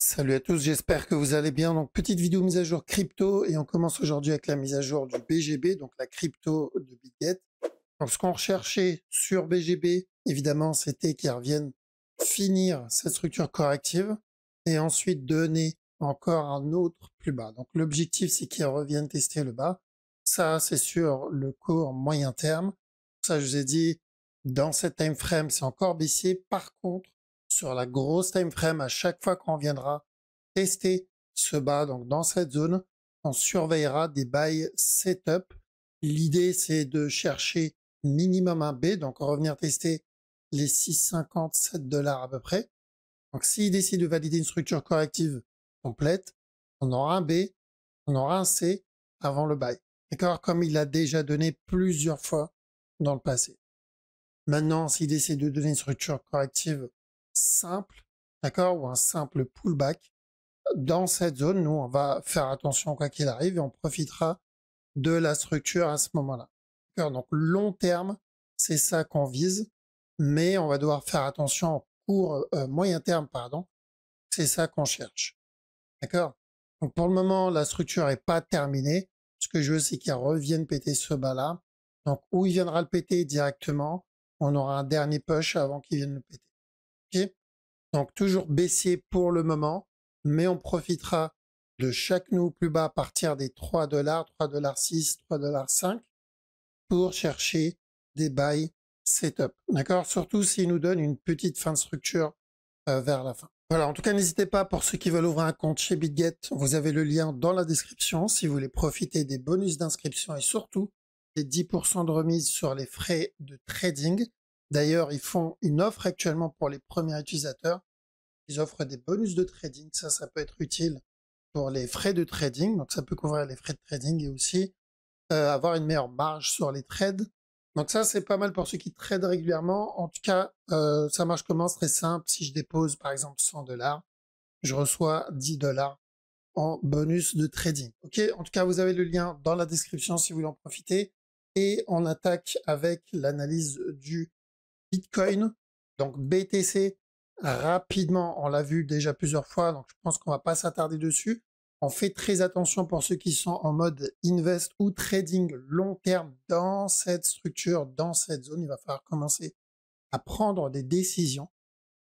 Salut à tous, j'espère que vous allez bien. Donc, petite vidéo mise à jour crypto et on commence aujourd'hui avec la mise à jour du BGB, donc la crypto de Bitget. Donc, ce qu'on recherchait sur BGB, évidemment, c'était qu'ils reviennent finir cette structure corrective et ensuite donner encore un autre plus bas. Donc, l'objectif, c'est qu'ils reviennent tester le bas. Ça, c'est sur le court moyen terme. Ça, je vous ai dit, dans cette time frame, c'est encore baissier. Par contre, sur la grosse time frame, à chaque fois qu'on viendra tester ce bas, donc dans cette zone, on surveillera des buy setup. L'idée, c'est de chercher minimum un B, donc revenir tester les 6,57 $ à peu près. Donc s'il décide de valider une structure corrective complète, on aura un B, on aura un C avant le buy. D'accord? Comme il l'a déjà donné plusieurs fois dans le passé. Maintenant, s'il décide de donner une structure corrective simple, d'accord, ou un simple pullback, dans cette zone, nous, on va faire attention quoi qu'il arrive et on profitera de la structure à ce moment-là. D'accord? Donc, long terme, c'est ça qu'on vise, mais on va devoir faire attention en court, moyen terme, pardon. C'est ça qu'on cherche. D'accord? Donc, pour le moment, la structure n'est pas terminée. Ce que je veux, c'est qu'il revienne péter ce bas-là. Donc, où il viendra le péter directement, on aura un dernier push avant qu'il vienne le péter. Ok? Donc, toujours baissier pour le moment, mais on profitera de chaque nouveau plus bas à partir des 3 $, 3,6 $, 3,5 $ pour chercher des buy setup. D'accord? Surtout s'il nous donne une petite fin de structure vers la fin. Voilà, en tout cas, n'hésitez pas pour ceux qui veulent ouvrir un compte chez Bitget, vous avez le lien dans la description si vous voulez profiter des bonus d'inscription et surtout des 10% de remise sur les frais de trading. D'ailleurs, ils font une offre actuellement pour les premiers utilisateurs. Ils offrent des bonus de trading, ça peut être utile pour les frais de trading, donc ça peut couvrir les frais de trading et aussi avoir une meilleure marge sur les trades. Donc ça, c'est pas mal pour ceux qui tradent régulièrement. En tout cas, ça marche comment? C'est très simple. Si je dépose, par exemple, 100 $, je reçois 10 $ en bonus de trading. Ok? En tout cas, vous avez le lien dans la description si vous voulez en profiter. Et on attaque avec l'analyse du Bitcoin. Donc BTC, rapidement, on l'a vu déjà plusieurs fois, donc je pense qu'on va pas s'attarder dessus. On fait très attention pour ceux qui sont en mode invest ou trading long terme dans cette structure, dans cette zone. Il va falloir commencer à prendre des décisions.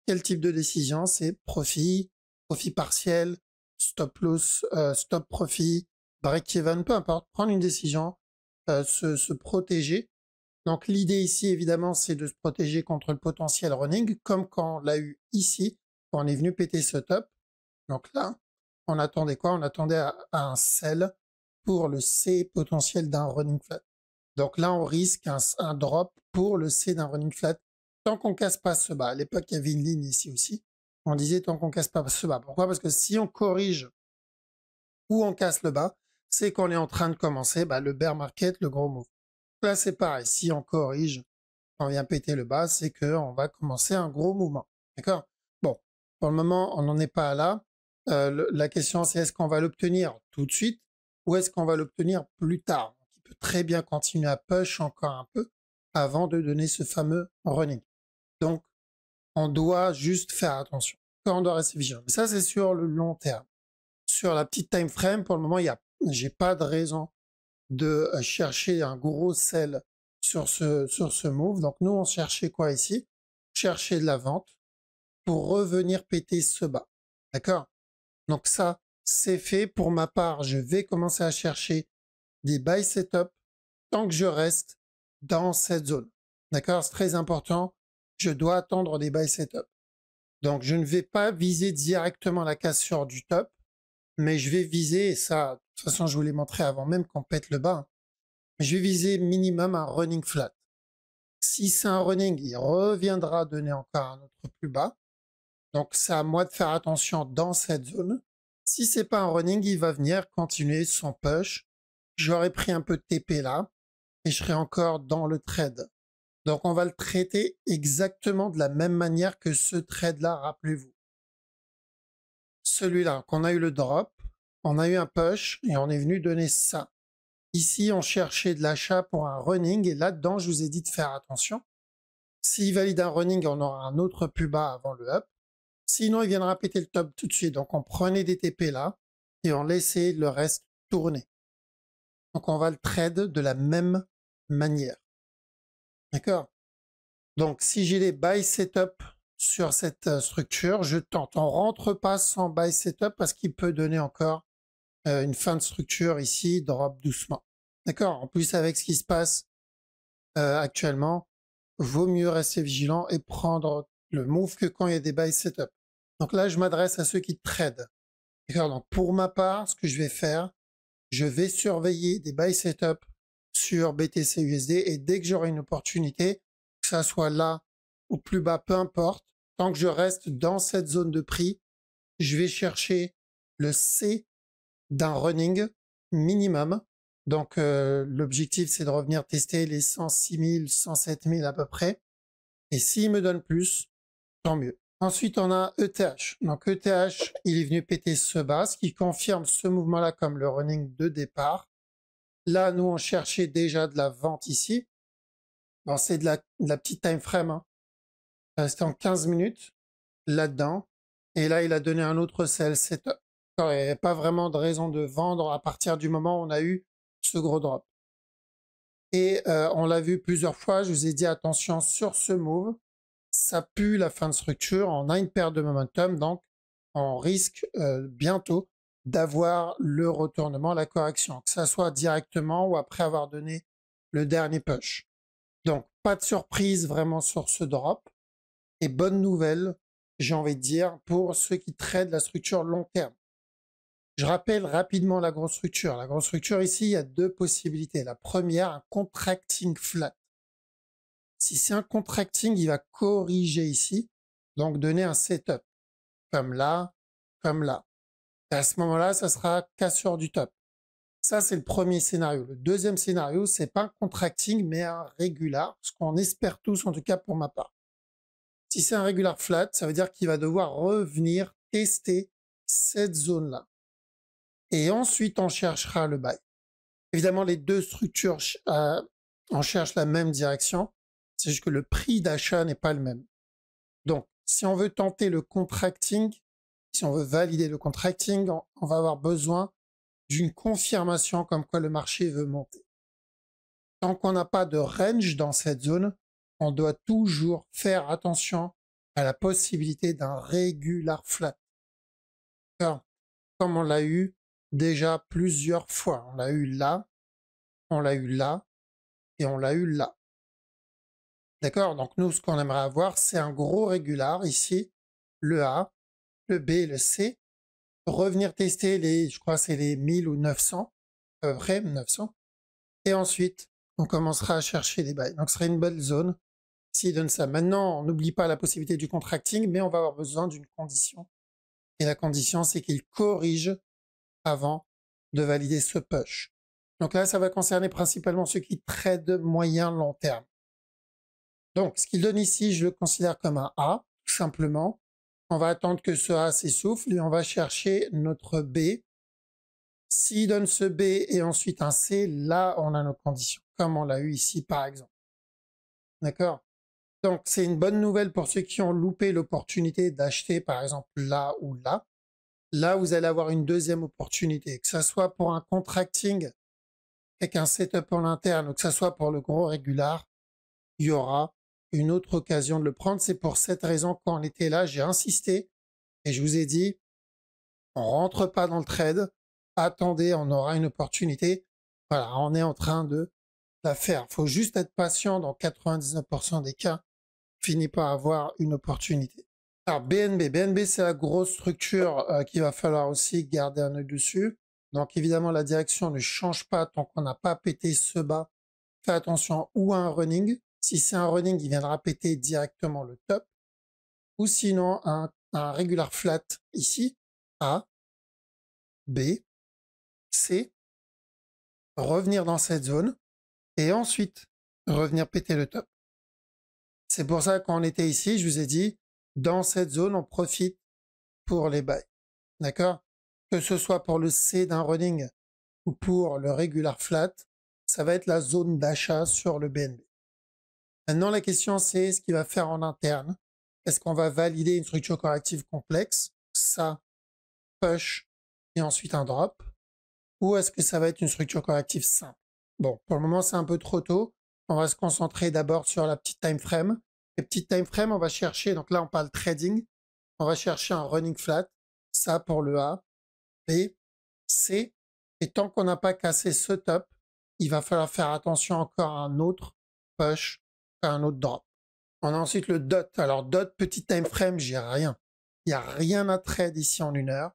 Quel type de décision? C'est profit, profit partiel, stop loss, stop profit, break-even, peu importe. Prendre une décision, se protéger. Donc l'idée ici, évidemment, c'est de se protéger contre le potentiel running, comme quand on l'a eu ici, quand on est venu péter ce top. Donc là, on attendait quoi? On attendait à un sell pour le C potentiel d'un running flat. Donc là, on risque un drop pour le C d'un running flat tant qu'on casse pas ce bas. À l'époque, il y avait une ligne ici aussi. On disait tant qu'on casse pas ce bas. Pourquoi? Parce que si on corrige ou on casse le bas, c'est qu'on est en train de commencer le bear market, le gros move. Là, c'est pareil. Si on corrige, on vient péter le bas, c'est qu'on va commencer un gros mouvement. D'accord? Bon, pour le moment, on n'en est pas là. La question, c'est est-ce qu'on va l'obtenir tout de suite ou est-ce qu'on va l'obtenir plus tard? Il peut très bien continuer à push encore un peu avant de donner ce fameux running. Donc, on doit juste faire attention. On doit rester vigilant. Mais ça, c'est sur le long terme. Sur la petite time frame, pour le moment, j'ai pas de raison de chercher un gros sell sur ce move. Donc nous, on cherchait quoi ici? Chercher de la vente pour revenir péter ce bas. D'accord? Donc ça, c'est fait. Pour ma part, je vais commencer à chercher des buy setup tant que je reste dans cette zone. D'accord? C'est très important. Je dois attendre des buy setup. Donc je ne vais pas viser directement la cassure du top, mais je vais viser, et ça, de toute façon, je vous l'ai montré avant même qu'on pète le bas, je vais viser minimum un running flat. Si c'est un running, il reviendra donner encore un autre plus bas. Donc c'est à moi de faire attention dans cette zone. Si c'est pas un running, il va venir continuer son push. J'aurais pris un peu de TP là et je serai encore dans le trade. Donc on va le traiter exactement de la même manière que ce trade là, rappelez-vous. Celui-là, qu'on a eu le drop, on a eu un push et on est venu donner ça. Ici, on cherchait de l'achat pour un running et là-dedans, je vous ai dit de faire attention. S'il valide un running, on aura un autre plus bas avant le up. Sinon, il viendra péter le top tout de suite. Donc, on prenait des TP là et on laissait le reste tourner. Donc, on va le trade de la même manière. D'accord? Donc, si j'ai les buy setup sur cette structure, je tente. On rentre pas sans buy setup parce qu'il peut donner encore une fin de structure ici, drop doucement. D'accord? En plus, avec ce qui se passe actuellement, vaut mieux rester vigilant et prendre le move que quand il y a des buy setup. Donc là, je m'adresse à ceux qui tradent. D'accord? Donc pour ma part, ce que je vais faire, je vais surveiller des buy setup sur BTC USD et dès que j'aurai une opportunité, que ça soit là ou plus bas, peu importe, tant que je reste dans cette zone de prix, je vais chercher le C d'un running minimum. Donc l'objectif, c'est de revenir tester les 106 000, 107 000 à peu près. Et s'il me donne plus, tant mieux. Ensuite, on a ETH. Donc ETH, il est venu péter ce bas, ce qui confirme ce mouvement-là comme le running de départ. Là, nous, on cherchait déjà de la vente ici. Bon, c'est de la petite time frame. Hein. C'était en 15 minutes, là-dedans. Et là, il a donné un autre sell setup. Il n'y avait pas vraiment de raison de vendre à partir du moment où on a eu ce gros drop. Et on l'a vu plusieurs fois, je vous ai dit attention sur ce move. Ça pue la fin de structure, on a une perte de momentum, donc on risque bientôt d'avoir le retournement, la correction, que ça soit directement ou après avoir donné le dernier push. Donc pas de surprise vraiment sur ce drop. Et bonne nouvelle, j'ai envie de dire, pour ceux qui traitent la structure long terme. Je rappelle rapidement la grosse structure. La grosse structure ici, il y a deux possibilités. La première, un contracting flat. Si c'est un contracting, il va corriger ici, donc donner un setup, comme là, comme là. Et à ce moment-là, ça sera cassure du top. Ça, c'est le premier scénario. Le deuxième scénario, c'est pas un contracting, mais un régular, ce qu'on espère tous, en tout cas pour ma part. Si c'est un régular flat, ça veut dire qu'il va devoir revenir tester cette zone-là. Et ensuite, on cherchera le buy. Évidemment, les deux structures, on cherche la même direction. C'est juste que le prix d'achat n'est pas le même. Donc, si on veut tenter le contracting, si on veut valider le contracting, on va avoir besoin d'une confirmation comme quoi le marché veut monter. Tant qu'on n'a pas de range dans cette zone, on doit toujours faire attention à la possibilité d'un régular flat. Comme on l'a eu déjà plusieurs fois. On l'a eu là, on l'a eu là et on l'a eu là. D'accord? Donc nous, ce qu'on aimerait avoir, c'est un gros régular ici, le A, le B, le C. Revenir tester les, je crois c'est les 1000 ou 900, à peu près 900. Et ensuite, on commencera à chercher les bails. Donc ce serait une belle zone s'il donne ça. Maintenant, on n'oublie pas la possibilité du contracting, mais on va avoir besoin d'une condition. Et la condition, c'est qu'il corrige avant de valider ce push. Donc là, ça va concerner principalement ceux qui tradent moyen long terme. Donc, ce qu'il donne ici, je le considère comme un A, tout simplement. On va attendre que ce A s'essouffle et on va chercher notre B. S'il donne ce B et ensuite un C, là, on a nos conditions, comme on l'a eu ici, par exemple. D'accord? Donc, c'est une bonne nouvelle pour ceux qui ont loupé l'opportunité d'acheter, par exemple, là ou là. Là, vous allez avoir une deuxième opportunité, que ce soit pour un contracting avec un setup en interne ou que ce soit pour le gros régular, il y aura une autre occasion de le prendre. C'est pour cette raison quand on était là, j'ai insisté et je vous ai dit, on rentre pas dans le trade, attendez, on aura une opportunité. Voilà, on est en train de la faire. Il faut juste être patient, dans 99% des cas, finit par avoir une opportunité. Alors BNB, c'est la grosse structure qu'il va falloir aussi garder un œil dessus. Donc évidemment, la direction ne change pas tant qu'on n'a pas pété ce bas. Fais attention ou à un running. Si c'est un running, il viendra péter directement le top. Ou sinon, un regular flat ici. A, B, C. Revenir dans cette zone. Et ensuite, revenir péter le top. C'est pour ça qu'on était ici, je vous ai dit, dans cette zone, on profite pour les buys. D'accord? Que ce soit pour le C d'un running ou pour le regular flat, ça va être la zone d'achat sur le BNB. Maintenant, la question, c'est ce qu'il va faire en interne. Est-ce qu'on va valider une structure corrective complexe, ça, push, et ensuite un drop, ou est-ce que ça va être une structure corrective simple? Bon, pour le moment, c'est un peu trop tôt. On va se concentrer d'abord sur la petite time frame. Les petites time frame, on va chercher, donc là, on parle trading. On va chercher un running flat, ça pour le A, B, C. Et tant qu'on n'a pas cassé ce top, il va falloir faire attention encore à un autre push, à un autre drop. On a ensuite le dot. Alors, dot, petite time frame, j'ai rien. Il n'y a rien à trade ici en 1 heure.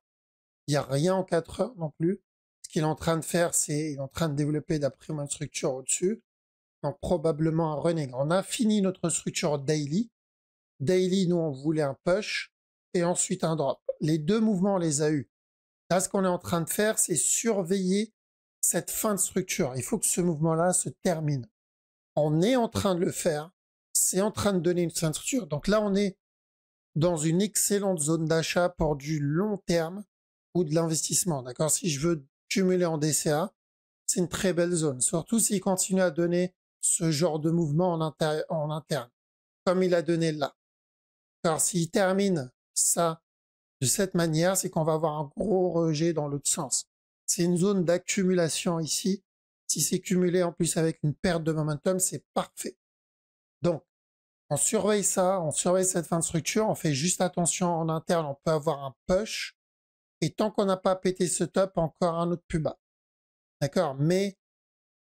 Il n'y a rien en 4 heures non plus. Ce qu'il est en train de faire, c'est il est en train de développer d'après moi une structure au-dessus. Donc, probablement un running. On a fini notre structure daily. Daily, nous, on voulait un push et ensuite un drop. Les deux mouvements, on les a eus. Là, ce qu'on est en train de faire, c'est surveiller cette fin de structure. Il faut que ce mouvement-là se termine. On est en train de le faire. C'est en train de donner une fin de structure. Donc là, on est dans une excellente zone d'achat pour du long terme ou de l'investissement. D'accord? Si je veux cumuler en DCA, c'est une très belle zone. Surtout s'il continue à donner ce genre de mouvement en interne, comme il a donné là. Alors, s'il termine ça de cette manière, c'est qu'on va avoir un gros rejet dans l'autre sens. C'est une zone d'accumulation ici. Si c'est cumulé en plus avec une perte de momentum, c'est parfait. Donc, on surveille ça, on surveille cette fin de structure, on fait juste attention en interne, on peut avoir un push. Et tant qu'on n'a pas pété ce top, encore un autre plus bas. D'accord? Mais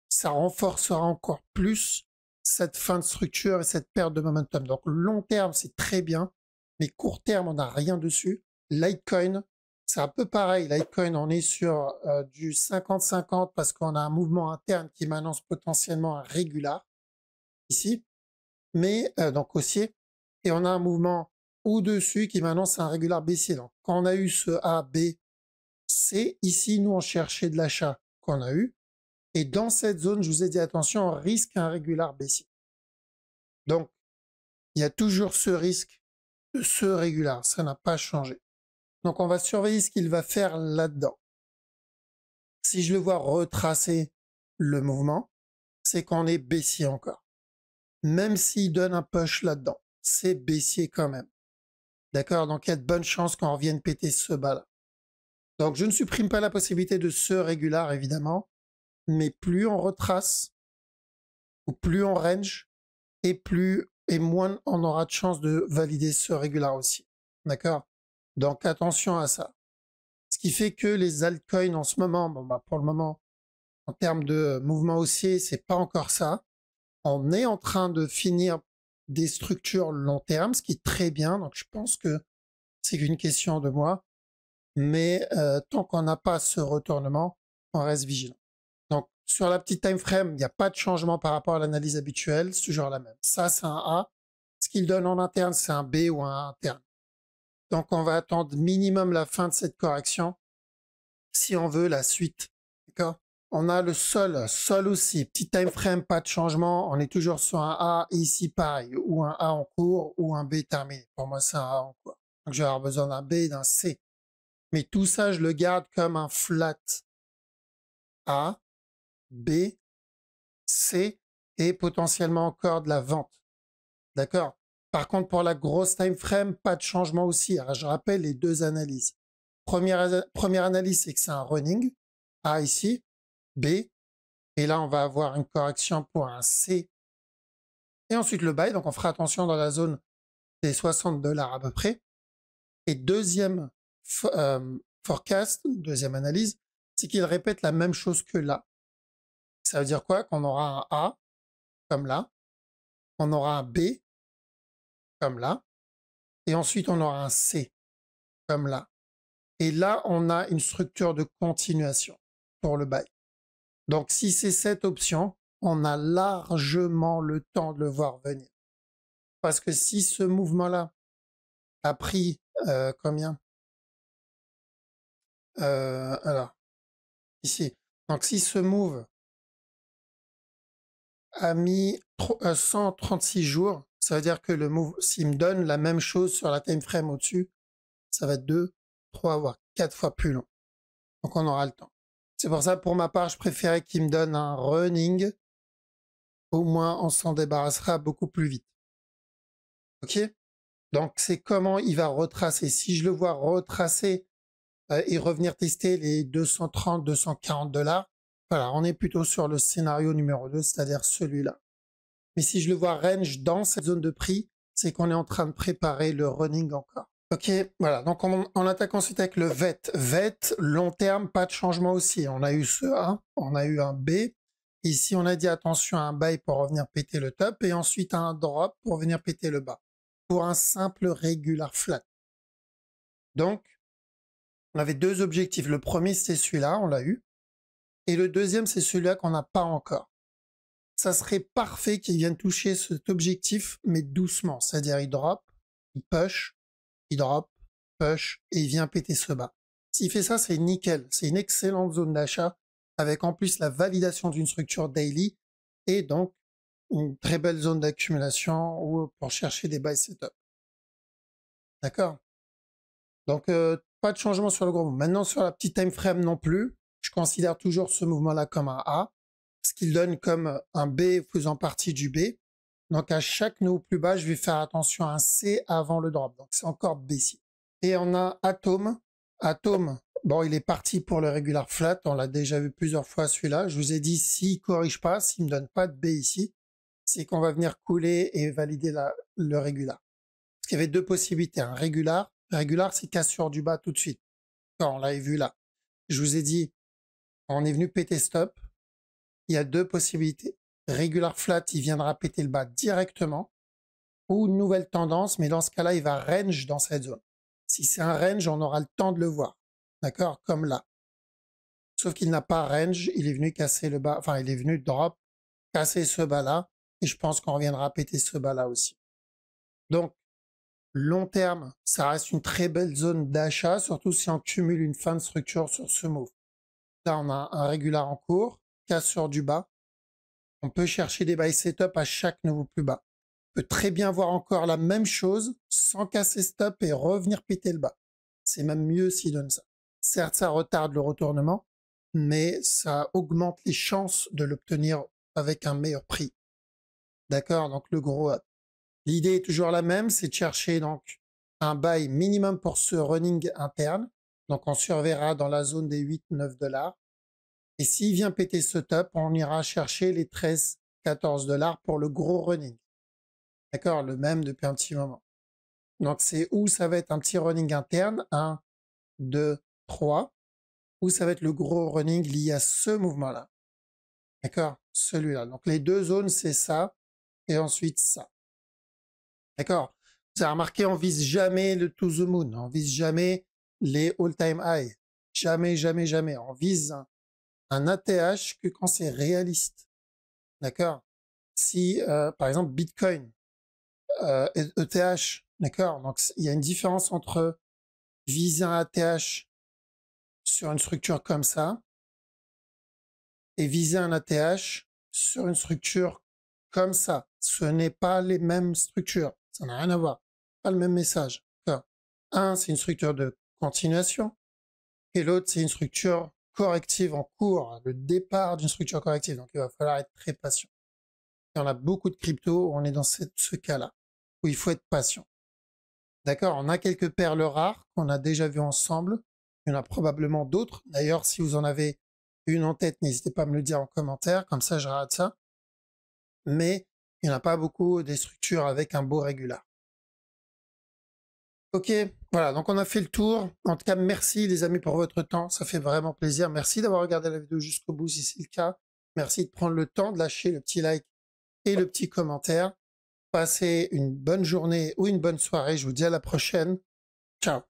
ça renforcera encore plus cette fin de structure et cette perte de momentum. Donc, long terme, c'est très bien. Mais court terme, on n'a rien dessus. Litecoin, c'est un peu pareil. Litecoin, on est sur du 50-50 parce qu'on a un mouvement interne qui m'annonce potentiellement un régular ici, mais donc haussier. Et on a un mouvement au-dessus qui m'annonce un régular baissier. Donc, quand on a eu ce A, B, C, ici, nous, on cherchait de l'achat qu'on a eu. Et dans cette zone, je vous ai dit, attention, on risque un régular baissier. Donc, il y a toujours ce risque de ce régular. Ça n'a pas changé. Donc, on va surveiller ce qu'il va faire là-dedans. Si je le vois retracer le mouvement, c'est qu'on est baissier encore. Même s'il donne un push là-dedans, c'est baissier quand même. D'accord? Donc, il y a de bonnes chances qu'on revienne péter ce bas-là. Donc, je ne supprime pas la possibilité de ce régular, évidemment, mais plus on retrace, ou plus on range, et moins on aura de chance de valider ce régular aussi. D'accord? Donc, attention à ça. Ce qui fait que les altcoins en ce moment, bon, bah, pour le moment, en termes de mouvement haussier, c'est pas encore ça. On est en train de finir des structures long terme, ce qui est très bien. Donc, je pense que c'est qu'une question de mois. Mais tant qu'on n'a pas ce retournement, on reste vigilant. Donc, sur la petite time frame, il n'y a pas de changement par rapport à l'analyse habituelle, c'est toujours la même. Ça, c'est un A. Ce qu'il donne en interne, c'est un B ou un A interne. Donc, on va attendre minimum la fin de cette correction si on veut la suite. D'accord? On a le sol aussi, petit time frame, pas de changement. On est toujours sur un A, et ici pareil, ou un A en cours, ou un B terminé. Pour moi, c'est un A en cours. Donc, je vais avoir besoin d'un B et d'un C. Mais tout ça, je le garde comme un flat A, B, C et potentiellement encore de la vente. D'accord? Par contre, pour la grosse time frame, pas de changement aussi. Alors, je rappelle les deux analyses. Première analyse, c'est que c'est un running. A ici, B. Et là, on va avoir une correction pour un C. Et ensuite le buy. Donc, on fera attention dans la zone des $60 à peu près. Et deuxième forecast, deuxième analyse, c'est qu'il répète la même chose que là. Ça veut dire quoi? Qu'on aura un A, comme là. On aura un B, comme là. Et ensuite, on aura un C, comme là. Et là, on a une structure de continuation pour le buy. Donc, si c'est cette option, on a largement le temps de le voir venir. Parce que si ce mouvement-là a pris combien? Alors, ici. Donc, si ce move a mis 136 jours, ça veut dire que le move, s'il me donne la même chose sur la time frame au-dessus, ça va être 2, 3, voire 4 fois plus long. Donc, on aura le temps. C'est pour ça, pour ma part, je préférais qu'il me donne un running. Au moins, on s'en débarrassera beaucoup plus vite. OK? Donc, c'est comment il va retracer. Si je le vois retracer et revenir tester les 230, 240 $, voilà, on est plutôt sur le scénario numéro 2, c'est-à-dire celui-là. Mais si je le vois range dans cette zone de prix, c'est qu'on est en train de préparer le running encore. Ok, voilà, donc on attaque ensuite avec le VET. VET, long terme, pas de changement aussi. On a eu ce A, on a eu un B. Ici, on a dit attention à un buy pour revenir péter le top et ensuite à un drop pour venir péter le bas. Pour un simple regular flat. Donc, on avait deux objectifs. Le premier, c'est celui-là, on l'a eu. Et le deuxième, c'est celui-là qu'on n'a pas encore. Ça serait parfait qu'il vienne toucher cet objectif, mais doucement. C'est-à-dire, il drop, il push, il drop, push, et il vient péter ce bas. S'il fait ça, c'est nickel. C'est une excellente zone d'achat, avec en plus la validation d'une structure daily, et donc une très belle zone d'accumulation ou pour chercher des buy setup. D'accord? Donc, pas de changement sur le gros mouvement. Maintenant, sur la petite time frame non plus, je considère toujours ce mouvement-là comme un A, ce qu'il donne comme un B faisant partie du B. Donc, à chaque nouveau plus bas, je vais faire attention à un C avant le drop. Donc, c'est encore baissier. Et on a Atom. Atom, bon, il est parti pour le regular flat. On l'a déjà vu plusieurs fois celui-là. Je vous ai dit, s'il corrige pas, s'il me donne pas de B ici, c'est qu'on va venir couler et valider le regular. Parce qu'il y avait deux possibilités. Un regular, c'est cassure du bas tout de suite. Quand on l'avait vu là. Je vous ai dit, on est venu péter stop. Il y a deux possibilités. Regular flat, il viendra péter le bas directement. Ou une nouvelle tendance, mais dans ce cas-là, il va range dans cette zone. Si c'est un range, on aura le temps de le voir. D'accord? Comme là. Sauf qu'il n'a pas range, il est venu casser le bas, enfin, il est venu drop, casser ce bas-là, et je pense qu'on reviendra péter ce bas-là aussi. Donc, long terme, ça reste une très belle zone d'achat, surtout si on cumule une fin de structure sur ce move. Là, on a un régular en cours, cassure du bas. On peut chercher des buy setup à chaque nouveau plus bas. On peut très bien voir encore la même chose sans casser stop et revenir péter le bas. C'est même mieux s'il donne ça. Certes, ça retarde le retournement, mais ça augmente les chances de l'obtenir avec un meilleur prix. D'accord? Donc le gros up. L'idée est toujours la même, c'est de chercher donc un buy minimum pour ce running interne. Donc on surveillera dans la zone des 8-9 $. Et s'il vient péter ce top, on ira chercher les 13-14 $ pour le gros running. D'accord? Le même depuis un petit moment. Donc c'est où ça va être un petit running interne, 1, 2, 3, ou ça va être le gros running lié à ce mouvement-là. D'accord? Celui-là. Donc les deux zones, c'est ça, et ensuite ça. D'accord? Vous avez remarqué, on vise jamais le to the moon, on vise jamais les all-time high. Jamais, jamais, jamais. On vise un ATH que quand c'est réaliste. D'accord? Si, par exemple, Bitcoin, ETH, d'accord? Donc, il y a une différence entre viser un ATH sur une structure comme ça et viser un ATH sur une structure comme ça. Ce n'est pas les mêmes structures. Ça n'a rien à voir. Pas le même message. Un, c'est une structure de continuation et l'autre, c'est une structure corrective en cours, le départ d'une structure corrective. Donc, il va falloir être très patient. Et on a beaucoup de cryptos, on est dans ce cas-là, où il faut être patient. D'accord? On a quelques perles rares qu'on a déjà vues ensemble. Il y en a probablement d'autres. D'ailleurs, si vous en avez une en tête, n'hésitez pas à me le dire en commentaire, comme ça je rate ça. Mais il n'y en a pas beaucoup des structures avec un beau régular. Ok, voilà, donc on a fait le tour. En tout cas, merci les amis pour votre temps, ça fait vraiment plaisir. Merci d'avoir regardé la vidéo jusqu'au bout si c'est le cas. Merci de prendre le temps de lâcher le petit like et le petit commentaire. Passez une bonne journée ou une bonne soirée. Je vous dis à la prochaine. Ciao.